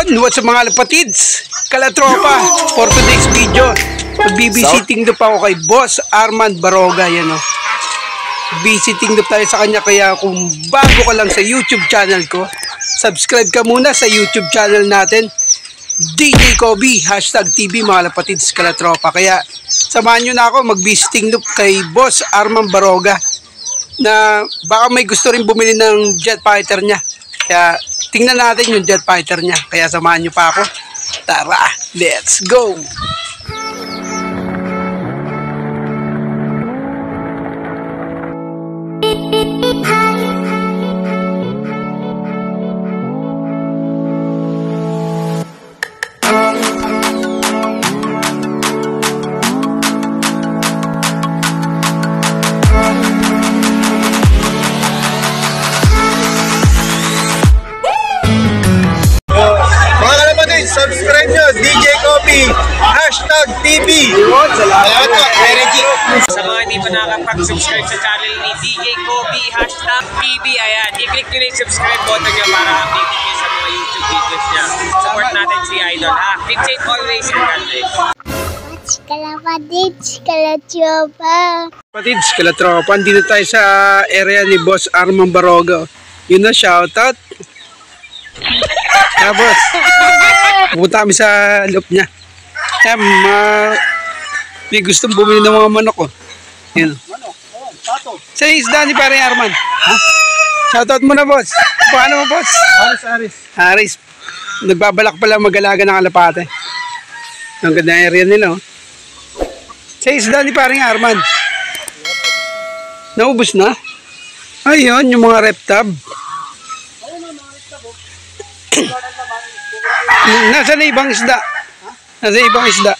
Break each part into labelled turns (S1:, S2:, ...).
S1: Yun, what's up mga lapatids? Kalatropa, for today's video, magbibisiting na pa ako kay Boss Armand Baroga. Yan o. Visiting na tayo sa kanya, kaya kung bago ka lang sa YouTube channel ko, subscribe ka muna sa YouTube channel natin, DJ Kobe, #TV mga lapatids Kalatropa. Kaya samahan nyo na ako mag-visiting loop kay Boss Armand Baroga na baka may gusto rin bumili ng jet fighter niya. Kaya tingnan natin yung jet fighter niya. Kaya samahan nyo pa ako. Tara, let's go!
S2: Subscribe nyo, DJ Kobe, #TV. Salamat po, very good.
S3: Sa mga hindi pa nakapag-subscribe sa channel ni DJ Kobe, #TV, ayan, i-click nyo na yung subscribe button nyo para update nyo sa mga YouTube videos niya. Support natin si Idol, ha? Keep safe always and God bless.
S4: Kalapatids, Kalatropa.
S1: Kapatids, Kalatropa, dito tayo sa area ni Boss Armand Baroga. Yun na, shoutout. Kaya boss, pupunta kami sa loop niya. Kaya may gustong bumili ng mga manok. Yun. Sa isda ni pare Arman. Ha? Shoutout mo na boss. Paano mo boss? Aris. Nagbabalak pala mag-alaga ng kalapate. Ang ganda area nila. Sa isda ni pare Arman. Naubos na? Ayun, yung mga reptab. Nasa na ibang isda. Nasa ibang isda.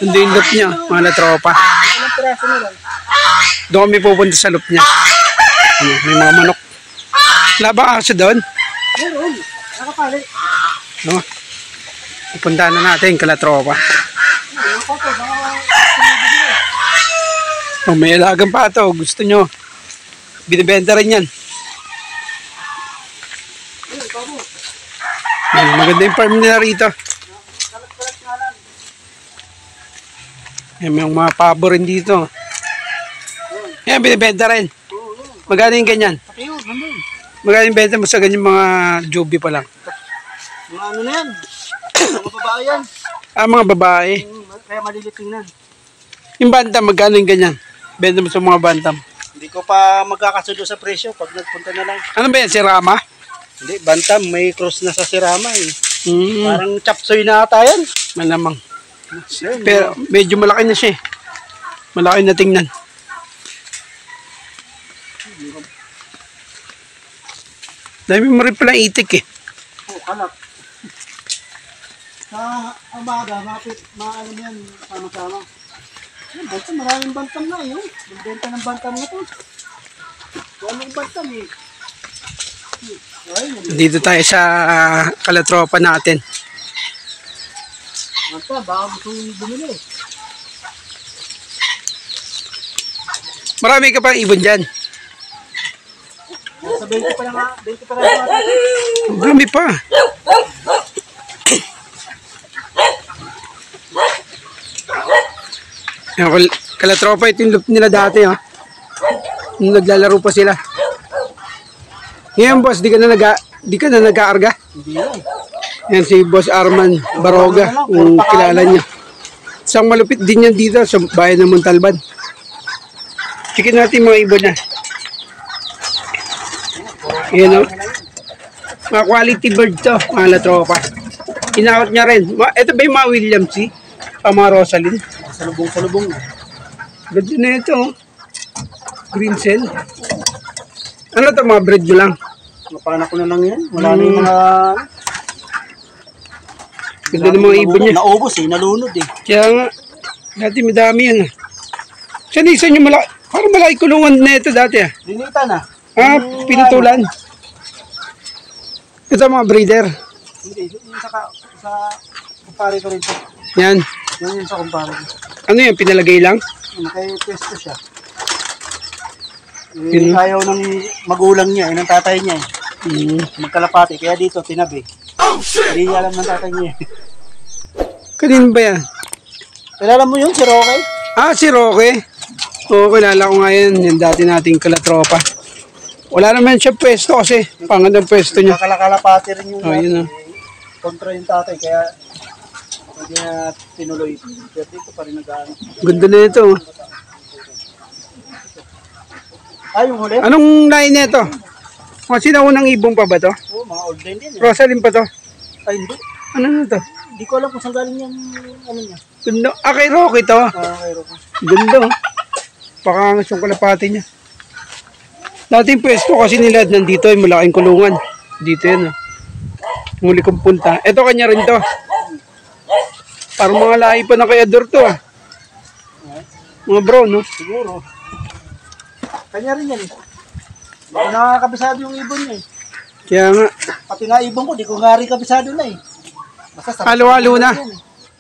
S1: Hindi yung loop niya, mga tropa. Doon kami pupunta sa loop niya. May mga manok. Labang aso doon. No? Pupuntahan na natin, Kalatropa. Oh, may alagang pato. Gusto nyo. Binibenta rin yan. Maganda yung farm nila rito. May mga pabo rin dito. Yan, binibenta rin. Magkano yung ganyan? Magkano yung benta mo sa ganyan mga jubi pa lang?
S2: Mga ano na yan? Mga babae yan.
S1: Ah, mga babae.
S2: Kaya malilit tingnan.
S1: Yung bantam, magkano yung ganyan? Benta mo sa mga bantam?
S2: Hindi ko pa magkakasundo sa presyo pag nagpunta na lang.
S1: Ano ba yan, si Rama?
S2: Hindi, bantam. May cross na sa sirama eh.
S1: Mm.
S2: Parang chapsoy na ata yan.
S1: Malamang. Pero medyo malaki na siya eh. Malaki na tingnan. Dami mo rin palang itik eh.
S2: Oh, kalap. Sa umaga, maano yan, sama-sama. Yan, bantam, maraming bantam na yun. Nagbenta ng bantam na to. Walang bantam eh.
S1: Dito tayo sa Kalatropa natin.
S2: Bantam, baka gusto bumili.
S1: Marami ka pang ibon dyan.
S2: Sa 20 pa lang ha, 20 pa lang natin.
S1: Marami pa. Kalatropa, ito yung loop nila dati ha. Nung naglalaro pa sila. Ngayon boss, di ka na nag-aarga?
S2: Hindi yan.
S1: Yan si Boss Armand Baroga, kung kilala niya. Isang malupit din yan dito sa bayan ng Montalban. Chikin natin mga ibon niya. Yan o. Mga quality bird to, mga latropa. Inakot niya rin. Ito ba yung mga William C? Mga Rosalind?
S2: Salubong-salubong na.
S1: Ganda na ito oh. Green cell. Ano to, mga breed mo lang?
S2: Mapanak ko na lang yan. Wala na yung mga...
S1: Ganda ng mga ibon niya.
S2: Naubos eh, nalunod eh.
S1: Kaya nga, dati madami yan ah. Saan isa nyo malaki? Parang malaki kulungan na ito dati ah.
S2: Linita na.
S1: Ah, pinutulan. Ito mga breeder.
S2: Hindi, yung sa kumpare ko rin ito.
S1: Yan.
S2: Yan yung sa kumpare ko.
S1: Ano yan, pinalagay lang?
S2: Naka-pesto siya. Ayaw ng magulang niya, ng tatay niya. Magkalapati, kaya dito tinabi. Hindi niya alam ng tatay niya.
S1: Kanino ba yan?
S2: Kilala mo yun, si Roque?
S1: Ah, si Roque. Oo, kilala ko nga yan. Yan dati nating kalatropa. Wala naman siya pwesto kasi. Pangandang pwesto niya.
S2: Nakakalapati rin yung
S1: Yun,
S2: kontra yung tatay, kaya hindi na tinuloy. Pero dito pa rin nag-ano.
S1: Ganda na ito.
S2: Yung huli?
S1: Anong line nito? Mga sinaunang ibong pa ba to?
S2: Oo, mga old line din.
S1: Rosalind pa to?
S2: Ay, hindi.
S1: Ano na to?
S2: Hindi ko alam kung saan galing yung ano niya.
S1: Ganda. Ah, kay Roque to.
S2: Kay Roque.
S1: Ganda. Pakangas yung kalapati niya. Dating pwesto kasi nila nandito ay malaking kulungan. Dito yan. Muli kong punta. Ito kanya rin to. Parang mga lahi pa na kay Ador to. Mga bro, no?
S2: Siguro. Kanya rin yan eh. Baka nakakabisado yung ibon niya eh.
S1: Kaya nga.
S2: Pati nga ibon ko, di ko nga rin kabisado na eh. Basta
S1: Halo-halo na.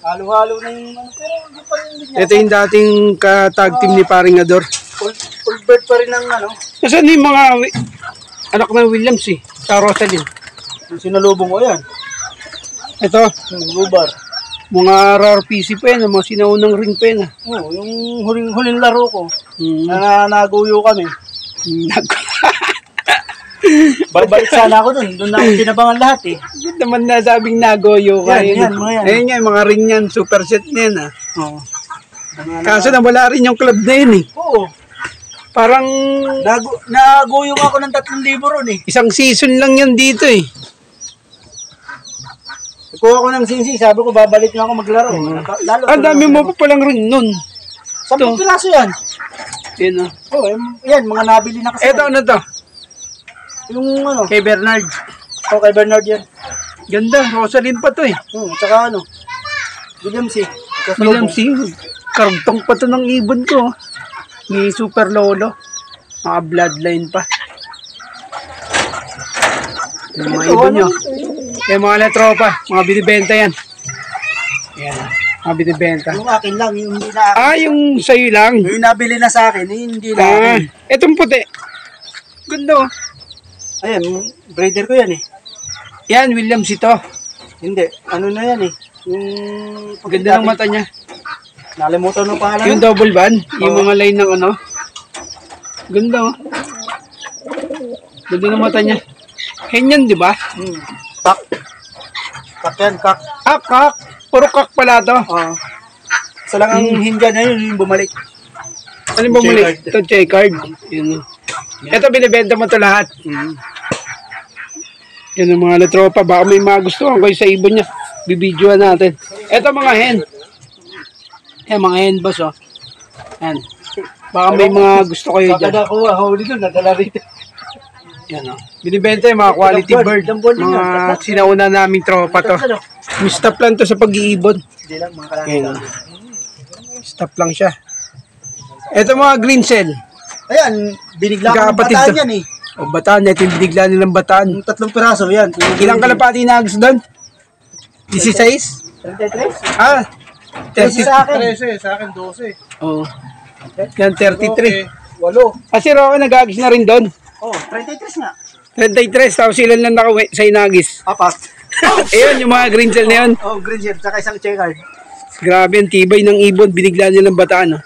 S2: Halo-halo na yung ano, pero hindi pa rin niya.
S1: Ito yung dating ka-tag team ni paring Ador.
S2: Full bird pa rin ng ano.
S1: Nasaan yung mga anak ng Williams eh? Sa Rosalind.
S2: Yung sinalubong ko yan.
S1: Ito.
S2: Yung lubar.
S1: Mga rare PC pa yan. Mga sinaunang ring pa yan.
S2: Oo, yung huling laro ko.
S1: Hmm.
S2: Na naguyo kami. Babalik sana ako dun. Doon na ako tinabangan lahat eh.
S1: Yun naman na sabing nagoyo ka.
S2: Yan, mga yan.
S1: Ayun yan, mga ring yan. Super set na yan.
S2: Oo.
S1: Kaso nawala rin yung club na yun eh.
S2: Oo.
S1: Parang
S2: Naguyo ako ng 3,000 ron eh.
S1: isang season lang yan dito eh.
S2: Kuha ko ng singsing, sabi ko babalik na ako maglaro. Lalo,
S1: Ang dami mo pa palang ring nun.
S2: 10 piraso yan.
S1: Yan o.
S2: Oo, yan, mga nabili na kasi.
S1: Eto ano to?
S2: Yung ano,
S1: Kay Bernard.
S2: kay Bernard yan.
S1: Ganda, Rosalind pa to eh.
S2: Tsaka ano, William C.
S1: William C. Karugtong pa to ng ibon ko. Ni Super Lolo. Mga bloodline pa. Yung mga ibon nyo. Yung mga latropa. Mga binibenta yan. Yan. Mga binibenta.
S2: Yung akin lang, yung hindi na akin.
S1: Ah, yung sa'yo lang.
S2: Yung nabili na sa akin, yung hindi na
S1: Ah,
S2: akin.
S1: etong puti. Ganda oh.
S2: Ayan, breeder ko yan eh.
S1: Yan, Williams ito.
S2: Hindi, ano na yan eh. Yung
S1: Ganda ng mata niya.
S2: nalimutan ng pangalan.
S1: Yung double band. Yung mga line ng ano. Ganda oh. Ganda ng mata niya. Henyan, di ba?
S2: Kak. Kak yan, kak.
S1: Ah, kak. Puro kak pala to.
S2: Isa lang ang hindyan na yun, yung bumalik.
S1: Ano ba muli? Ito, checkered. Yun. Ito, binibenta mo ito lahat. Yan ang mga latropa. Baka may magustuhan kayo sa ibon niya. Bibidyoan natin. Ito mga hen. Yan, mga hen boss, oh. Yan. Baka may mga gusto kayo dyan.
S2: Baka na ako, huli doon, nadala rito.
S1: Yan, oh. Binibenta yung mga quality bird. Mga sinauna naming tropa to. Stop lang to sa pag-iibon.
S2: Hindi lang, mga kalaki
S1: Yan,
S2: lang.
S1: oh. Stop lang siya. Ito mga green cell.
S2: Ayan, binigla ko ng
S1: Magkakapatid
S2: bataan
S1: to.
S2: yan eh.
S1: O bataan, ito yung binigla nilang bataan.
S2: Yung 3 piraso, yan.
S1: Ilang kalapati na agos doon? 16?
S2: 33?
S1: Ah,
S2: 13 sa akin.
S4: 13, sa akin 12.
S1: Oo. Yan, 33.
S2: 8.
S1: Kasi Roque nag-agis na rin doon.
S2: Oh, 33 nga.
S1: 33, tapos ilan lang nakauwi sa inagis.
S2: 4.
S1: Ayun, yung mga green cell na yun.
S2: Oh, green shirt, saka isang checkered.
S1: Grabe, ang tibay ng ibon. Binigla nilang bataan. Oh.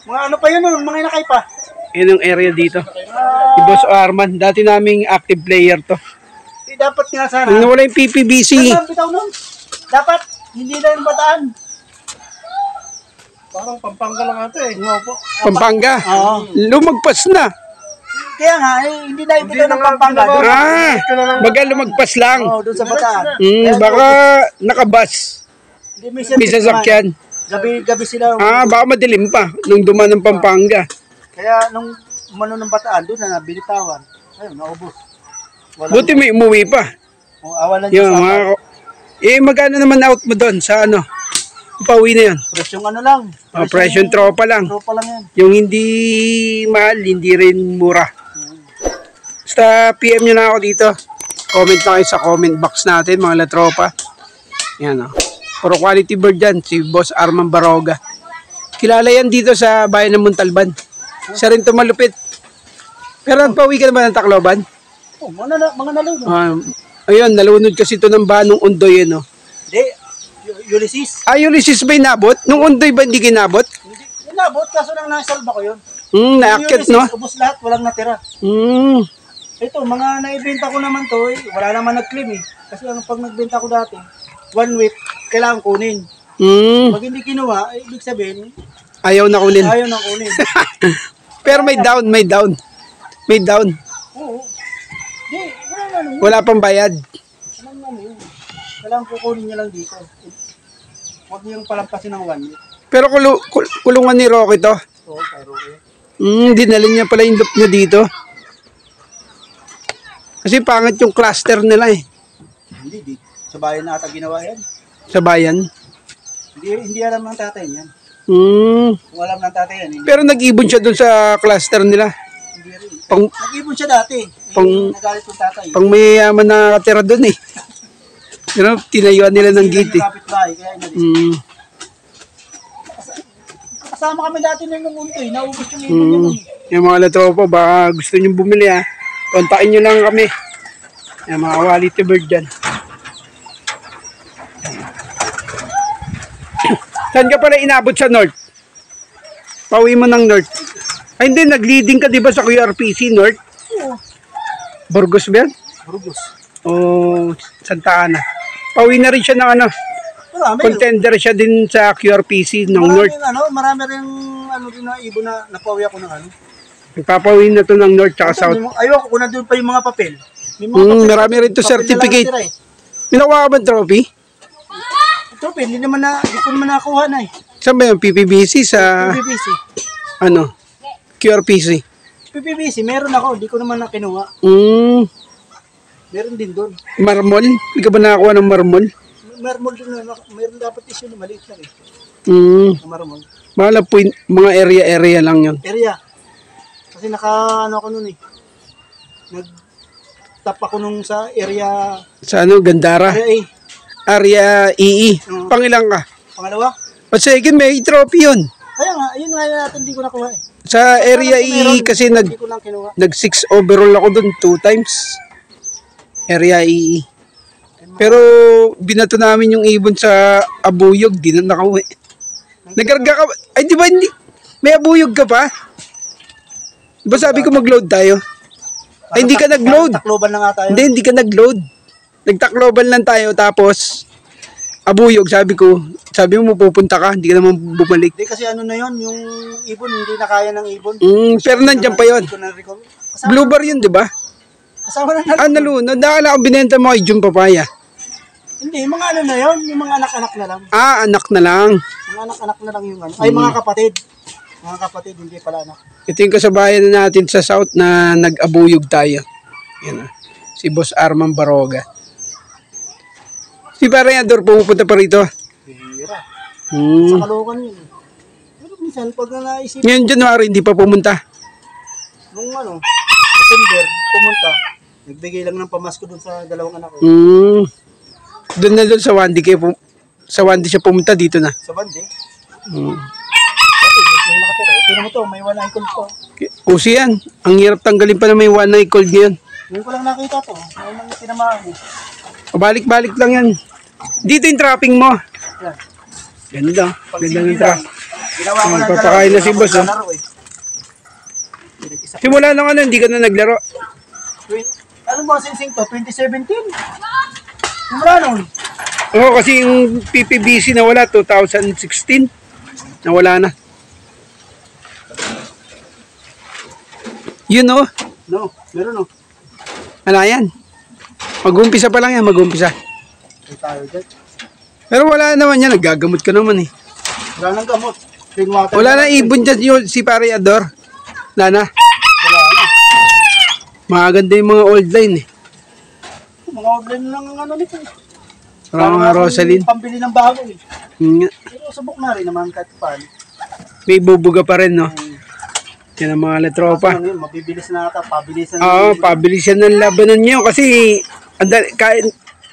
S2: Mga ano pa yun, mga inakay pa.
S1: Yun ang area dito. Si Boss Arman, dati naming active player to.
S2: Dapat nga sana.
S1: Nung nawala yung PPBC,
S2: Bitaw nun. Dapat, hindi na yung bataan.
S4: Parang Pampanga lang ito eh.
S1: Pampanga,
S2: Oo.
S1: lumagpas na.
S2: Kaya nga, hindi na ibita ng Pampanga.
S1: Ah, baga lumagpas lang.
S2: Oo, doon sa bataan.
S1: Baka nakabas.
S2: Hindi, may
S1: May sasakyan.
S2: Gabi sila.
S1: Ah, baka madilim pa nung duman ng Pampanga.
S2: Kaya nung umano ng bataan, doon na nabilitawan. Ayun, naubos.
S1: Buti may umuwi pa.
S2: Awalan
S1: Yung
S2: niya sa
S1: mga... magkano naman out mo doon sa ano? Pauwi na yun.
S2: presyong ano lang.
S1: Presyon tropa lang.
S2: Tropa lang yan.
S1: Yung hindi mahal, hindi rin mura. Basta PM nyo na ako dito. Comment na kayo sa comment box natin, mga latropa. Yan o. Puro quality bird dyan, si Boss Arman Baroga. Kilala yan dito sa bayan ng Montalban. Isa rin tumalupit. Pero pauwi ka naman ng Tacloban?
S2: Oh, mga nalaw.
S1: Ayun, nalunod kasi ito ng banong undoy, no?
S2: Hindi, Ulysses.
S1: Ay, Ulysses ba inabot? Nung undoy ba hindi kinabot?
S2: Hindi, inabot, kaso lang nasalba ko yun.
S1: Naakyat,
S2: Ulysses,
S1: no?
S2: ubos lahat, walang natira. Ito, mga naibenta ko naman to, wala naman nag-claim eh. Kasi pag nagbenta ko dati, 1 week, kailangan kunin. Pag hindi kinuha, ibig sabihin,
S1: Ayaw na kunin.
S2: ayaw nang kunin.
S1: Pero may down, may down. May down.
S2: Oo. Hindi, wala na yun.
S1: Wala pang bayad.
S2: Walang ano yun. Kailangan kukunin niya lang dito. Huwag niyang palampasin ng 1 week.
S1: Pero kulungan ni Rocky to.
S2: Oo, pero eh.
S1: Dinalin niya pala yung loop niya dito. Kasi pangit yung cluster nila eh.
S2: Hindi, sa bayan na ata ginawa yan.
S1: Sa bayan.
S2: Hindi alam ng tatay niyan. Kung alam ng tatay yan, hindi,
S1: Pero nag-ibon siya dun sa cluster nila.
S2: hindi rin.
S1: Pang,
S2: Nag-ibon siya dati. Nagalit yung tatay.
S1: pang mayayaman na nakatira dun eh. Pero tinayuan nila ng
S2: Hindi
S1: gate eh.
S2: yung kapitbahay, kaya inalis. Kasama kami dati nung muntoy, naubos yung ibon niya nun.
S1: Yung mga latropa, baka gusto nyo bumili ha. Kontakin nyo lang kami. Yung mga quality bird dyan. Saan ka pala inabot sa north? Pauwi mo ng north. Ay hindi, nag-leading ka diba sa QRPC North?
S2: Oo.
S1: Burgos ba yan?
S2: Burgos.
S1: O Santa Ana? Pauwi na rin siya ng ano.
S2: Marami.
S1: Contender siya din sa QRPC ng North.
S2: Marami rin din na ibon na napawi ako ng ano.
S1: Nagpapauwi na to ng North tsaka South.
S2: Ayoko kung nandun pa yung mga papel. May
S1: Marami rin to
S2: papel na lang
S1: certificate.
S2: natira eh.
S1: Minawa ka ba trophy?
S2: Ito, hindi ko naman nakuha na eh.
S1: Saan ba yung PPBC sa
S2: PPBC.
S1: ano? QRPC?
S2: PPBC, meron ako. Hindi ko naman na kinuha. Meron din doon.
S1: Marmol? Hindi ka ba nakakuha ng marmol?
S2: Marmol din na. Meron dapat issue na maliit lang eh. Marmol.
S1: Mahala po mga area lang yun.
S2: Area. Kasi ano ako nun eh. Nag-tap ako nung sa area.
S1: Sa ano? Gandara?
S2: Area A.
S1: Area EE. Pangilang ka?
S2: Pangalawa?
S1: O second, may trophy yun.
S2: Kaya nga, ayun nga natin hindi ko nakuha eh.
S1: Sa area EE kasi
S2: Hindi ko lang kinuha.
S1: nag 6 overall ako dun 2 times. Area EE. Pero binato namin yung ibon sa abuyog, di na nakauwi. Nagarga ka ba? Ay di ba hindi? May abuyog ka pa? Diba sabi ko mag-load tayo? Ay hindi ka nag-load.
S2: Takloban na nga tayo.
S1: Hindi ka nag-load. Nagtakloban lang tayo tapos abuyog, sabi mo pupunta ka, hindi ka naman bumalik.
S2: Hindi kasi ano na yon, yung ibon, hindi na kaya ng ibon.
S1: Pero nandiyan pa yun.
S2: Hindi ko na-recover.
S1: Blue bar yun, di ba?
S2: Kasama na
S1: Nalunod. Nakala ko binenta mo kay Jun Papaya.
S2: Hindi, mga ano na yon, yung mga anak-anak na lang.
S1: Anak na lang.
S2: Mga anak-anak na lang yung ano. Ay, mga kapatid. Mga kapatid, hindi pala anak.
S1: Ito yung kasabayan na natin sa South na nag-abuyog tayo. Yan, si Boss Arman Baroga. Si Parayador pumupunta pa rito.
S2: Hira. Sa Caloocan yun. Pero minsan, pag naisip,
S1: Ngayon January, hindi pa pumunta.
S2: nung December, pumunta, nagbigay lang ng pamasko dun sa dalawang anak ko.
S1: Doon na doon sa Wandi kayo sa Wandi siya pumunta, dito na.
S2: Sa bande. Kasi, gusto nyo nakatira. Ito mo to, may one eye cold po.
S1: Uso yan. Ang hirap tanggalin pa na may one eye cold ngayon.
S2: Ngayon ko lang nakita to. May mga tinamaan eh.
S1: Balik-balik lang yan. Dito yung trapping mo.
S2: Yan.
S1: Ganda. Ganda ng trapping.
S2: Ginawa ko ng
S1: Papakain na si boss, oh.
S2: Laro, eh.
S1: Simula nung ano, hindi ka na naglaro.
S2: Ano ba sinsing to? 2017? Simula nun.
S1: Oo, kasi yung PPBC nawala 2016. Nawala na. Yun, oh.
S2: No, meron no.
S1: Ano yan? Mag-umpisa pa lang yan, mag-umpisa.
S2: May tayo dyan.
S1: Pero wala naman yan, naggagamot ka naman eh.
S2: Wala nang gamot. Spring water.
S1: Wala na ibon dyan yung si Parayador. Wala na.
S2: Wala na.
S1: Maganda yung mga old line eh.
S2: Mga outline lang ang ano nito.
S1: Parang mga Rosaline.
S2: Pambili ng bago eh.
S1: Nga.
S2: Pero subok na rin naman kahit paano.
S1: May bubuga pa rin, no? Yan ang mga latropa.
S2: Ano yun, mabibilis na ata. Pabilisan.
S1: Oo, pabilisan ng labanan niyo kasi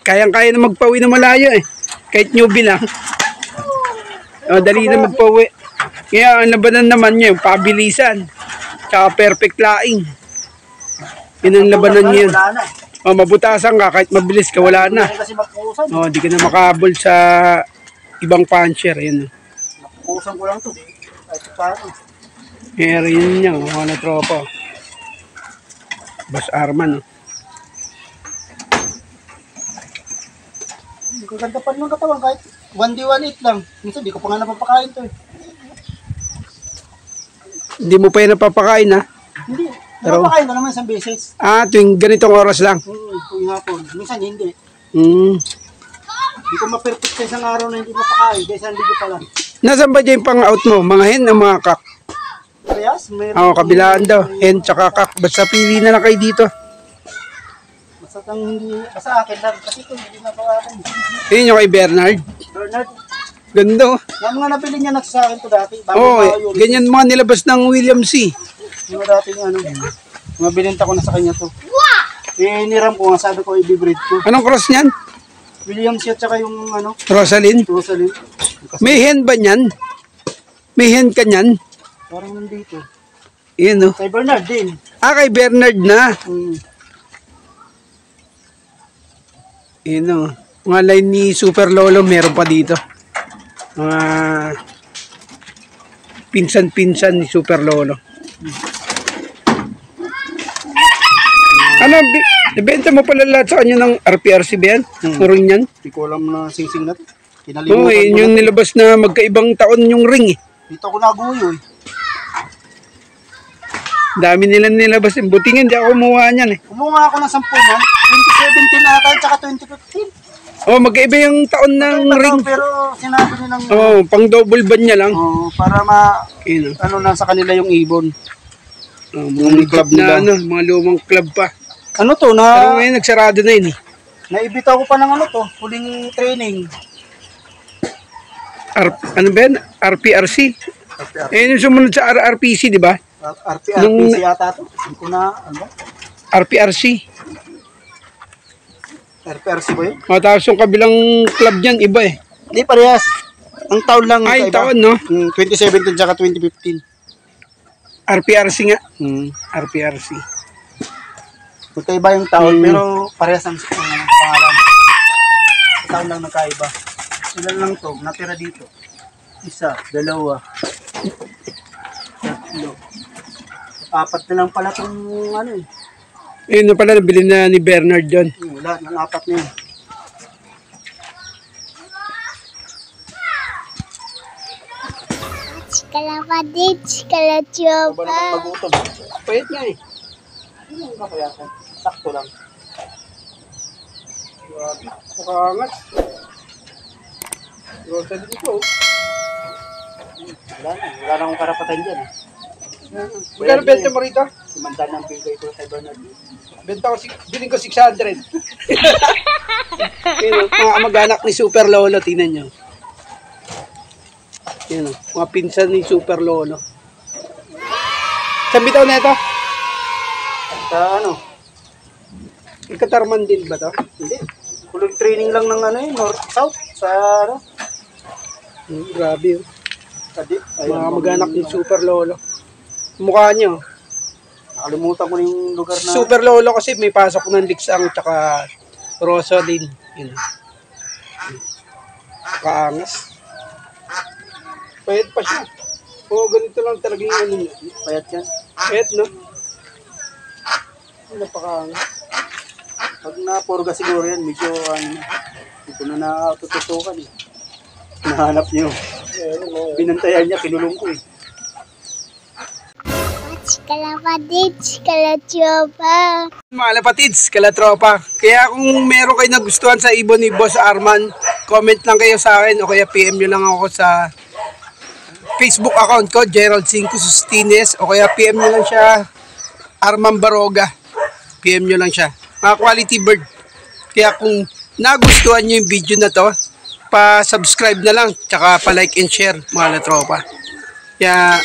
S1: kayang-kaya na magpawi na malayo eh. Kahit newbie lang. Dali na magpawi. Kaya ang labanan naman niyo, pabilisan. Tsaka perfect laing. Yun ang labanan niyo.
S2: Wala na.
S1: Oh, mabutasan ka kahit mabilis ka, wala na.
S2: Kasi makukusan.
S1: Oh, di ka na makabol sa ibang puncher. Yan.
S2: Makukusan ko lang to. Kahit paano.
S1: Area niya, mga tropa. Boss Arman.
S2: Ang ganda pa ng katawan kahit 1D 1.8 lang. Minsan di ko pa nga napapakain to eh.
S1: Hindi mo pa yan napapakain, ha?
S2: Hindi.
S1: Pero-
S2: Napapakain ko naman isang beses.
S1: Ah, tuwing ganitong oras lang.
S2: Tuwing hapon. Minsan hindi.
S1: Hmm.
S2: Hindi ko ma-perfect sa isang araw na hindi mapakain. Kaya isang linggo pa lang.
S1: Nasaan ba dyan yung pang-out mo? Mga hen o mga kak?
S2: Parehas, mayroon.
S1: Oo, kabilaan daw. Hen tsaka kak. Basta pili na lang kayo dito.
S2: Basta sa akin lang. Kasi kung hindi napakain.
S1: Yun yung kay Bernard.
S2: Bernard,
S1: Ganda, oh.
S2: yung mga nabili niya na sa akin to dati. Bago
S1: Oo,
S2: pa yun.
S1: ganyan mga nilabas ng William C.
S2: Yung dating ano. Mga binenta ko na sa kanya to. Niram ko nga, sabi ko i-breed ko.
S1: Anong cross niyan?
S2: William siya tsaka yung ano,
S1: Rosalind?
S2: Rosalind.
S1: May hen ba niyan? May hen ka niyan?
S2: Parang nandito.
S1: Yun, oh.
S2: Kay Bernard din.
S1: Ah, kay Bernard na. Yun, oh. Mga line ni Super Lolo, meron pa dito. Mga pinsan-pinsan ni Super Lolo. Ano, ibenta mo pala lahat sa kanya ng RPRC ba yan? Ring yan?
S2: Hindi ko alam na sing-sing na to.
S1: Oo,
S2: Kinalimutan
S1: yun
S2: ko
S1: yung
S2: na.
S1: nilabas na magkaibang taon yung ring eh.
S2: Dito ako naguyo eh.
S1: Dami nila nilabas. Buti nga, hindi ako kumuha niyan eh.
S2: Kumuha ako ng 10 yan. 2017 ata tsaka 2015.
S1: Oh, magkaiba yung taon ng ring.
S2: Pero sinabi nilang
S1: Oh, pang double band niya lang.
S2: para
S1: Yun, oh.
S2: ano na sa kanila yung ibon.
S1: Oh, mga club na ano, mga lumang club pa.
S2: Ano to
S1: Pero ngayon nagsarado na yun eh.
S2: naibita ko pa ng ano to, huling training.
S1: Ano ba yan? RPRC? Eh, yung sumunod sa RRPC, di ba?
S2: RPRPC ata to. Hindi ko na, ano?
S1: RPRC.
S2: RPRC ba yun?
S1: O, tapos yung kabilang club dyan, iba eh.
S2: Hindi parehas. Ang taon lang.
S1: Ay,
S2: kaiba.
S1: taon, no?
S2: 2017 tsaka 2015.
S1: RPRC nga. RPRC.
S2: Magkaiba yung taon, pero parehas ang pangalan. Taon lang nagkaiba. Ilan lang to, natira dito. Isa, dalawa, tatlo. Apat na lang pala itong ano eh.
S1: Yun na pala, nabili na ni Bernard dyan.
S2: Lahat ng apat na yun.
S5: Chikala padit, chikala
S2: Ito ba
S5: chopa.
S2: naman magutom? Pahit nga eh. Ano yung kapayakan? Sakto lang.
S1: Grabe, makaangat. Rosalind ko.
S2: Wala na akong karapatan dyan eh.
S1: Magkano benta mo rito?
S2: Simanda ng bigay ko kay Bernard.
S1: Benta ko, biling ko 600. Yun, oh, mga kamag-anak ni Super Lolo, tingnan nyo. Yun, oh, mga pinsan ni Super Lolo. Saan bitaw na ito?
S2: Sa ano?
S1: Ikatarman din ba to?
S2: Hindi. Kulang training lang ng ano eh, North, South. Sa ano?
S1: Grabe, oh.
S2: Kadi.
S1: Mga kamag-anak ni Super Lolo. Mukha nyo.
S2: Nakalimutan ko na yung lugar na.
S1: Super Lolo kasi may pasok ng Liksang tsaka Rosalind. Yun. Kaangas. Payat pa siya. Oo, ganito lang talaga yung ano niya.
S2: Payat yan.
S1: Payat, no? Napakaangas.
S2: Pag napurga siguro yan, medyo ano, hindi ko na natututukan eh. Nahanap niyo. Binantayan niya, kinulong ko eh.
S5: Chikala padit, chikala chopa.
S1: Mga lapatids, kalatropa. Kaya kung meron kayo nagustuhan sa ibon ni Boss Arman, comment lang kayo sa akin o kaya PM nyo lang ako sa Facebook account ko, Gerald Cinco Sustines, o kaya PM nyo lang siya, Arman Baroga. PM nyo lang siya. Mga quality bird. Kaya kung nagustuhan nyo yung video na to, pa-subscribe na lang, tsaka pa-like and share, mga latropa. Kaya,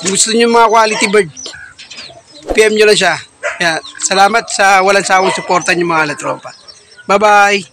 S1: gusto nyo mga quality bird, PM nyo lang siya. Kaya, salamat sa walang sawang suporta nyo mga latropa. Bye-bye!